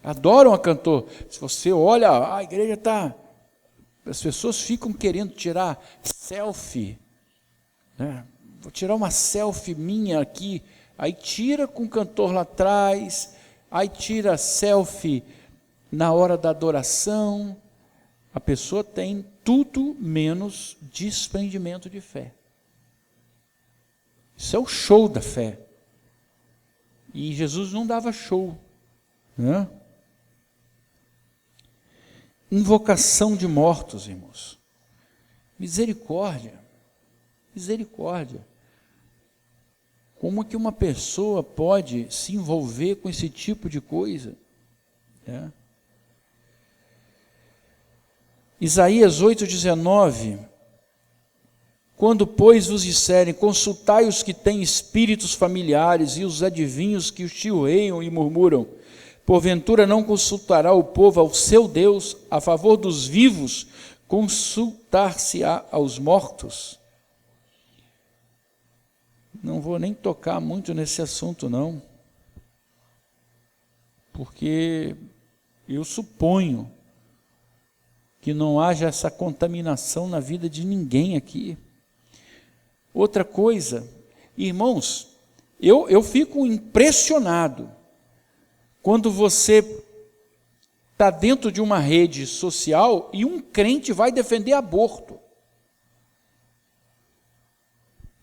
Adoram a cantor. Se você olha, a igreja está... As pessoas ficam querendo tirar selfie. Vou tirar uma selfie minha aqui. Aí tira com o cantor lá atrás. Aí tira selfie na hora da adoração. A pessoa tem tudo menos desprendimento de fé. Isso é o show da fé. E Jesus não dava show. Invocação de mortos, irmãos. Misericórdia. Misericórdia. Como é que uma pessoa pode se envolver com esse tipo de coisa? Isaías 8,19. Quando, pois, vos disserem, consultai os que têm espíritos familiares e os adivinhos que os chilreiam e murmuram, porventura não consultará o povo ao seu Deus, a favor dos vivos, consultar-se-á aos mortos? Não vou nem tocar muito nesse assunto, não, porque eu suponho que não haja essa contaminação na vida de ninguém aqui. Outra coisa, irmãos, eu fico impressionado quando você está dentro de uma rede social e um crente vai defender aborto.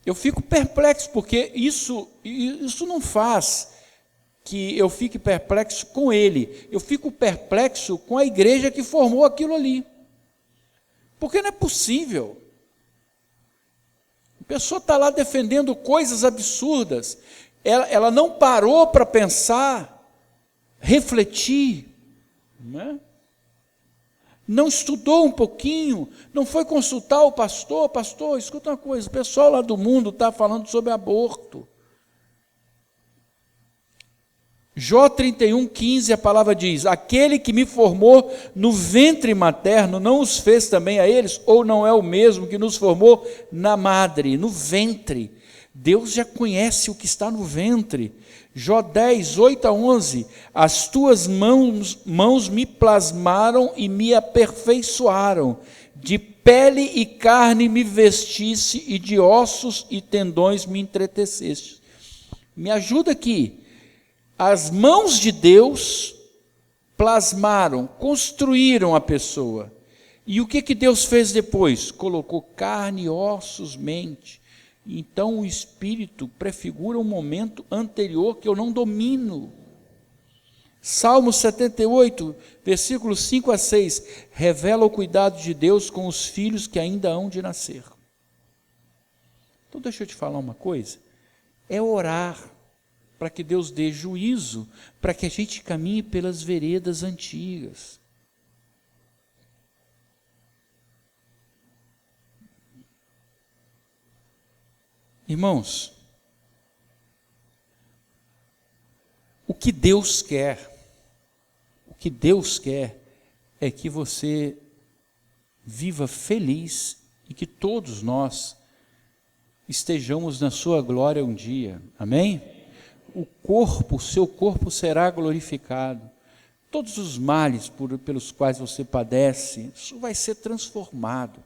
Eu fico perplexo, porque isso não faz que eu fique perplexo com ele. Eu fico perplexo com a igreja que formou aquilo ali. Porque não é possível. A pessoa está lá defendendo coisas absurdas. Ela não parou para pensar, refletir, né? Não estudou um pouquinho, não foi consultar o pastor. Pastor, escuta uma coisa, o pessoal lá do mundo está falando sobre aborto. Jó 31:15, a palavra diz: aquele que me formou no ventre materno, não os fez também a eles? Ou não é o mesmo que nos formou na madre, no ventre? Deus já conhece o que está no ventre. Jó 10:8-11, as tuas mãos me plasmaram e me aperfeiçoaram, de pele e carne me vestisse, e de ossos e tendões me entreteceste. Me ajuda aqui. As mãos de Deus plasmaram, construíram a pessoa. E o que Deus fez depois? Colocou carne, ossos, mente. Então o Espírito prefigura um momento anterior que eu não domino. Salmo 78, versículos 5-6, revela o cuidado de Deus com os filhos que ainda hão de nascer. Então deixa eu te falar uma coisa, é orar para que Deus dê juízo, para que a gente caminhe pelas veredas antigas. Irmãos, o que Deus quer é que você viva feliz e que todos nós estejamos na sua glória um dia, amém? O seu corpo será glorificado, todos os males pelos quais você padece, isso vai ser transformado,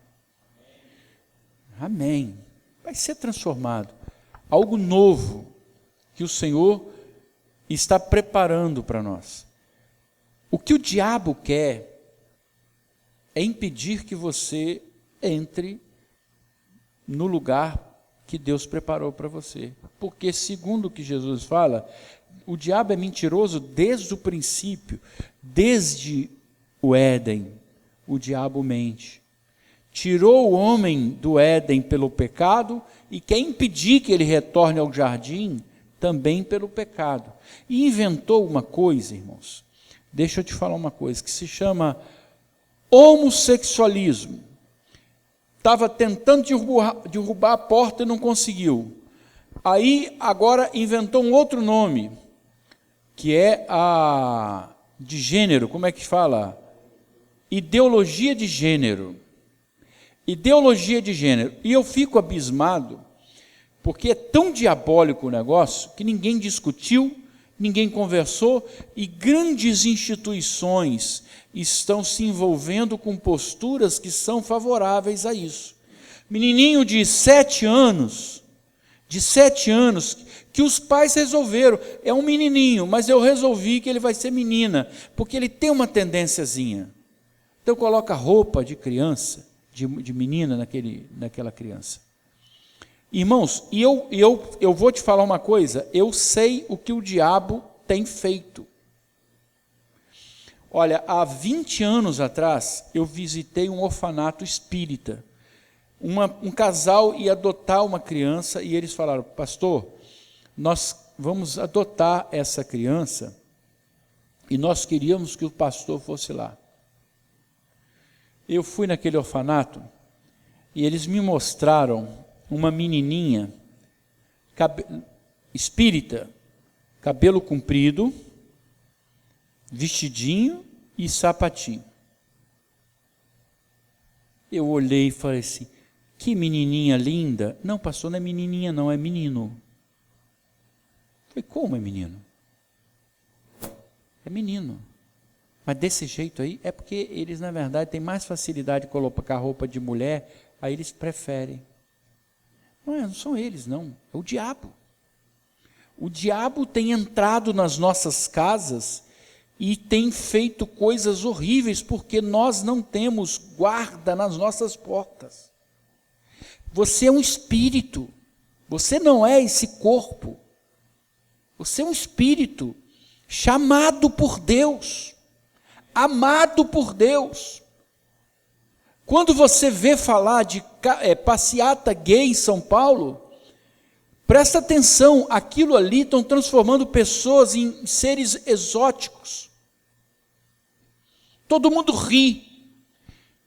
amém? Vai ser transformado, algo novo que o Senhor está preparando para nós. O que o diabo quer é impedir que você entre no lugar que Deus preparou para você, porque segundo o que Jesus fala, o diabo é mentiroso desde o princípio, desde o Éden, o diabo mente. Tirou o homem do Éden pelo pecado e quer impedir que ele retorne ao jardim também pelo pecado. E inventou uma coisa, irmãos, deixa eu te falar uma coisa, que se chama homossexualismo. Estava tentando derrubar a porta e não conseguiu. Aí agora inventou um outro nome, que é a de gênero, como é que fala? Ideologia de gênero. Ideologia de gênero. E eu fico abismado, porque é tão diabólico o negócio, que ninguém discutiu, ninguém conversou, e grandes instituições estão se envolvendo com posturas que são favoráveis a isso. Menininho de 7 anos, que os pais resolveram, é um menininho, mas eu resolvi que ele vai ser menina, porque ele tem uma tendênciazinha. Então coloca roupa de criança, de menina naquela criança. Irmãos, e eu vou te falar uma coisa, eu sei o que o diabo tem feito. Olha, há 20 anos atrás, eu visitei um orfanato espírita. Um casal ia adotar uma criança e eles falaram: pastor, nós vamos adotar essa criança e nós queríamos que o pastor fosse lá. Eu fui naquele orfanato e eles me mostraram uma menininha espírita, cabelo comprido, vestidinho e sapatinho. Eu olhei e falei assim: que menininha linda. Não, pastor, não é menininha não, é menino. Eu falei: como é menino? É menino. Mas desse jeito aí, é porque eles, na verdade, têm mais facilidade de colocar roupa de mulher, aí eles preferem. Não são eles, não. É o diabo. O diabo tem entrado nas nossas casas e tem feito coisas horríveis, porque nós não temos guarda nas nossas portas. Você é um espírito. Você não é esse corpo. Você é um espírito chamado por Deus, amado por Deus. Quando você vê falar de passeata gay em São Paulo, presta atenção, aquilo ali estão transformando pessoas em seres exóticos. Todo mundo ri,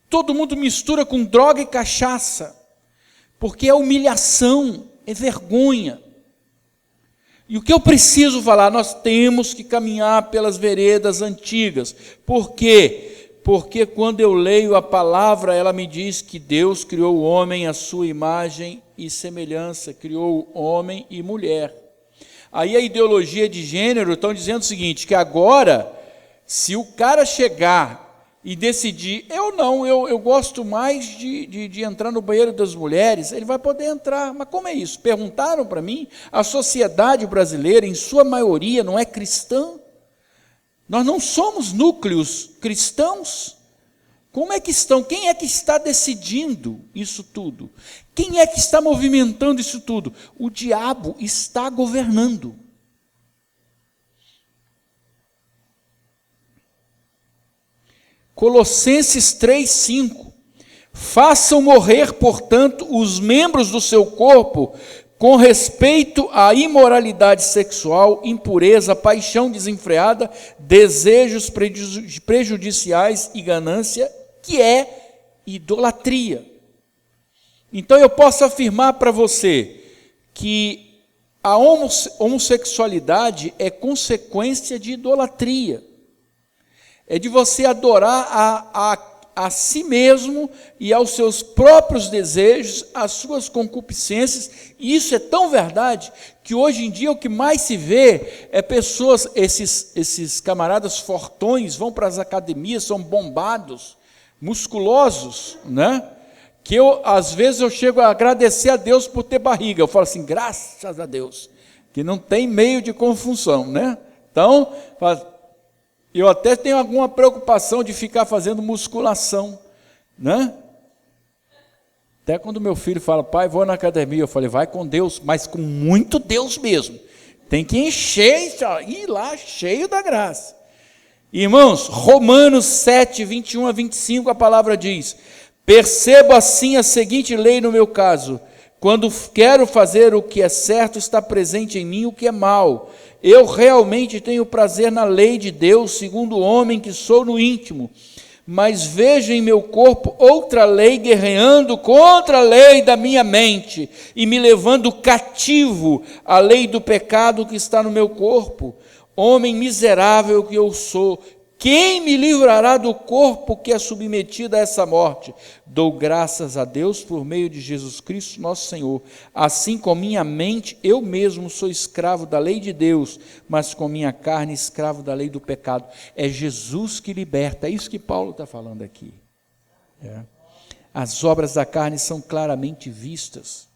todo mundo mistura com droga e cachaça, porque é humilhação, é vergonha. E o que eu preciso falar? Nós temos que caminhar pelas veredas antigas. Por quê? Porque quando eu leio a palavra, ela me diz que Deus criou o homem à sua imagem e semelhança, criou homem e mulher. Aí a ideologia de gênero estão dizendo o seguinte, que agora, se o cara chegar e decidir, eu gosto mais de entrar no banheiro das mulheres, ele vai poder entrar. Mas como é isso? Perguntaram para mim, a sociedade brasileira, em sua maioria, não é cristã? Nós não somos núcleos cristãos? Como é que estão? Quem é que está decidindo isso tudo? Quem é que está movimentando isso tudo? O diabo está governando. Colossenses 3:5. Façam morrer, portanto, os membros do seu corpo com respeito à imoralidade sexual, impureza, paixão desenfreada, desejos prejudiciais e ganância, que é idolatria. Então eu posso afirmar para você que a homossexualidade é consequência de idolatria. É de você adorar a si mesmo e aos seus próprios desejos, às suas concupiscências, e isso é tão verdade, que hoje em dia o que mais se vê é pessoas, esses camaradas fortões, vão para as academias, são bombados, musculosos, né? Que às vezes eu chego a agradecer a Deus por ter barriga, eu falo assim, graças a Deus, que não tem meio de confusão, né? Então, eu até tenho alguma preocupação de ficar fazendo musculação, né? Até quando meu filho fala, pai, vou na academia, eu falei, vai com Deus, mas com muito Deus mesmo. Tem que encher, ir lá cheio da graça. Irmãos, Romanos 7, 21 a 25, a palavra diz, percebo assim a seguinte lei no meu caso, quando quero fazer o que é certo, está presente em mim o que é mal. Eu realmente tenho prazer na lei de Deus, segundo o homem que sou no íntimo, mas vejo em meu corpo outra lei guerreando contra a lei da minha mente e me levando cativo à lei do pecado que está no meu corpo. Homem miserável que eu sou, quem me livrará do corpo que é submetido a essa morte? Dou graças a Deus por meio de Jesus Cristo, nosso Senhor. Assim com minha mente, eu mesmo sou escravo da lei de Deus, mas com minha carne, escravo da lei do pecado. É Jesus que liberta, é isso que Paulo está falando aqui. As obras da carne são claramente vistas.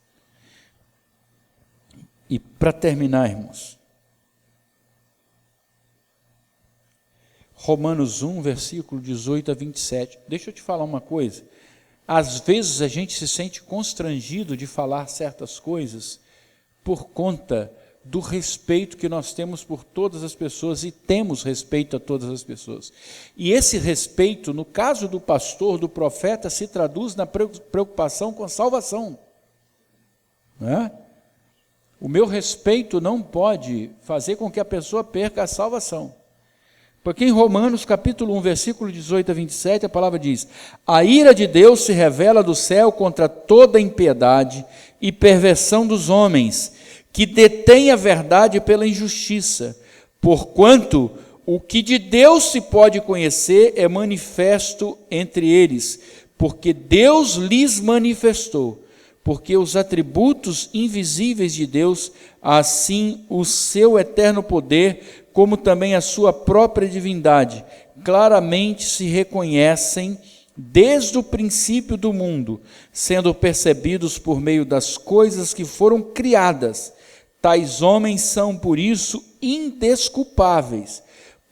E para terminar, irmãos, Romanos 1, versículo 18 a 27. Deixa eu te falar uma coisa. Às vezes a gente se sente constrangido de falar certas coisas por conta do respeito que nós temos por todas as pessoas, e temos respeito a todas as pessoas. E esse respeito, no caso do pastor, do profeta, se traduz na preocupação com a salvação. Não é? O meu respeito não pode fazer com que a pessoa perca a salvação. Porque em Romanos capítulo 1, versículo 18 a 27, a palavra diz, a ira de Deus se revela do céu contra toda impiedade e perversão dos homens, que detêm a verdade pela injustiça, porquanto o que de Deus se pode conhecer é manifesto entre eles, porque Deus lhes manifestou, porque os atributos invisíveis de Deus, assim o seu eterno poder, como também a sua própria divindade, claramente se reconhecem desde o princípio do mundo, sendo percebidos por meio das coisas que foram criadas. Tais homens são, por isso, indesculpáveis,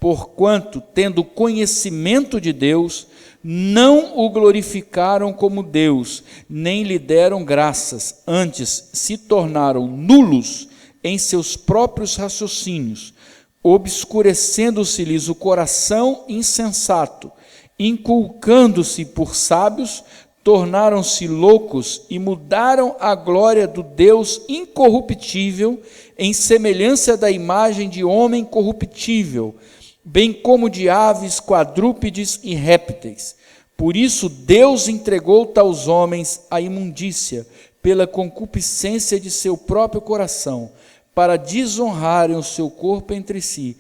porquanto, tendo conhecimento de Deus, não o glorificaram como Deus, nem lhe deram graças, antes se tornaram nulos em seus próprios raciocínios, obscurecendo-se-lhes o coração insensato, inculcando-se por sábios, tornaram-se loucos e mudaram a glória do Deus incorruptível em semelhança da imagem de homem corruptível, bem como de aves, quadrúpedes e répteis. Por isso Deus entregou tais homens à imundícia, pela concupiscência de seu próprio coração, para desonrarem o seu corpo entre si,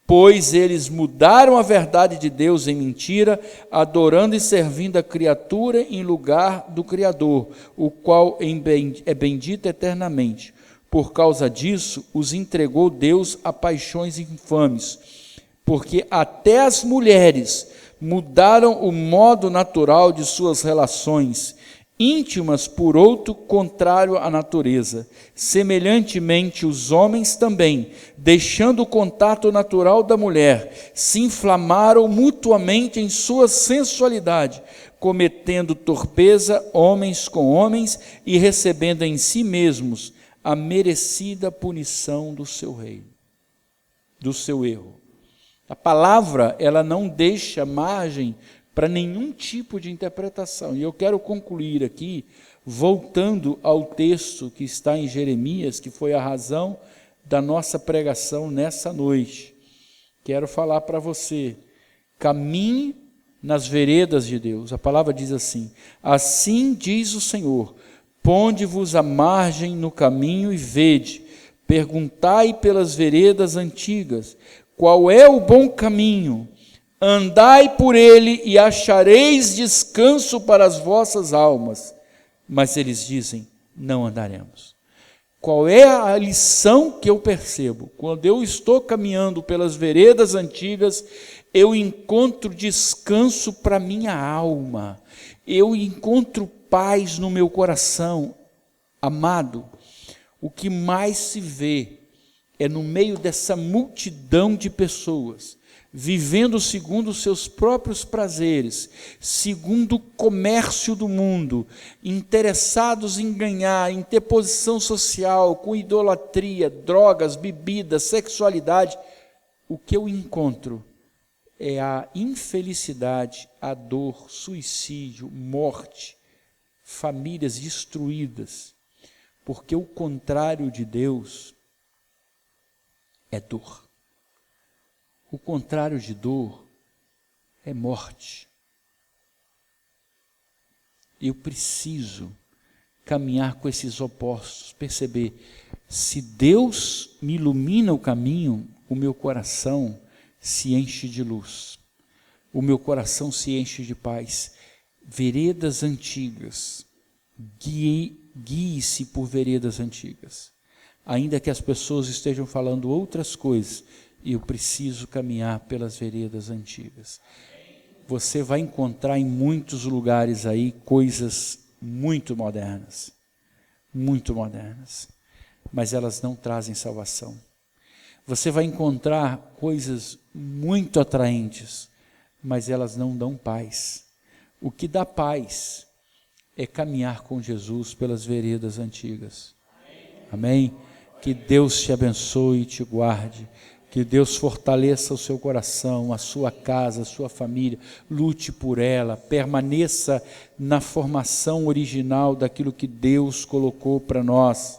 pois eles mudaram a verdade de Deus em mentira, adorando e servindo a criatura em lugar do Criador, o qual é bendito eternamente. Por causa disso, os entregou Deus a paixões infames, porque até as mulheres mudaram o modo natural de suas relações íntimas por outro contrário à natureza. Semelhantemente, os homens também, deixando o contato natural da mulher, se inflamaram mutuamente em sua sensualidade, cometendo torpeza homens com homens e recebendo em si mesmos a merecida punição do seu reino, do seu erro. A palavra, ela não deixa margem para nenhum tipo de interpretação. E eu quero concluir aqui, voltando ao texto que está em Jeremias, que foi a razão da nossa pregação nessa noite. Quero falar para você, caminhe nas veredas de Deus. A palavra diz assim: assim diz o Senhor, ponde-vos à margem no caminho e vede, perguntai pelas veredas antigas, qual é o bom caminho? Andai por ele e achareis descanso para as vossas almas. Mas eles dizem, não andaremos. Qual é a lição que eu percebo? Quando eu estou caminhando pelas veredas antigas, eu encontro descanso para minha alma. Eu encontro paz no meu coração. Amado, o que mais se vê é no meio dessa multidão de pessoas, vivendo segundo os seus próprios prazeres, segundo o comércio do mundo, interessados em ganhar, em ter posição social, com idolatria, drogas, bebidas, sexualidade. O que eu encontro é a infelicidade, a dor, suicídio, morte, famílias destruídas, porque o contrário de Deus é dor. O contrário de dor é morte. Eu preciso caminhar com esses opostos, perceber, se Deus me ilumina o caminho, o meu coração se enche de luz, o meu coração se enche de paz. Veredas antigas, guie-se por veredas antigas, ainda que as pessoas estejam falando outras coisas, e eu preciso caminhar pelas veredas antigas. Você vai encontrar em muitos lugares aí coisas muito modernas, mas elas não trazem salvação. Você vai encontrar coisas muito atraentes, mas elas não dão paz. O que dá paz é caminhar com Jesus pelas veredas antigas. Amém? Que Deus te abençoe e te guarde. Que Deus fortaleça o seu coração, a sua casa, a sua família, lute por ela, permaneça na formação original daquilo que Deus colocou para nós.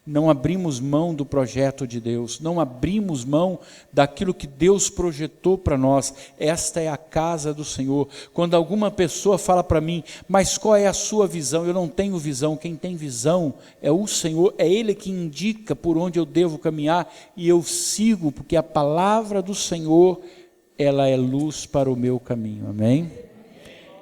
Não abrimos mão do projeto de Deus, não abrimos mão daquilo que Deus projetou para nós. Esta é a casa do Senhor. Quando alguma pessoa fala para mim, mas qual é a sua visão? Eu não tenho visão. Quem tem visão é o Senhor, é Ele que indica por onde eu devo caminhar e eu sigo, porque a palavra do Senhor, ela é luz para o meu caminho. Amém?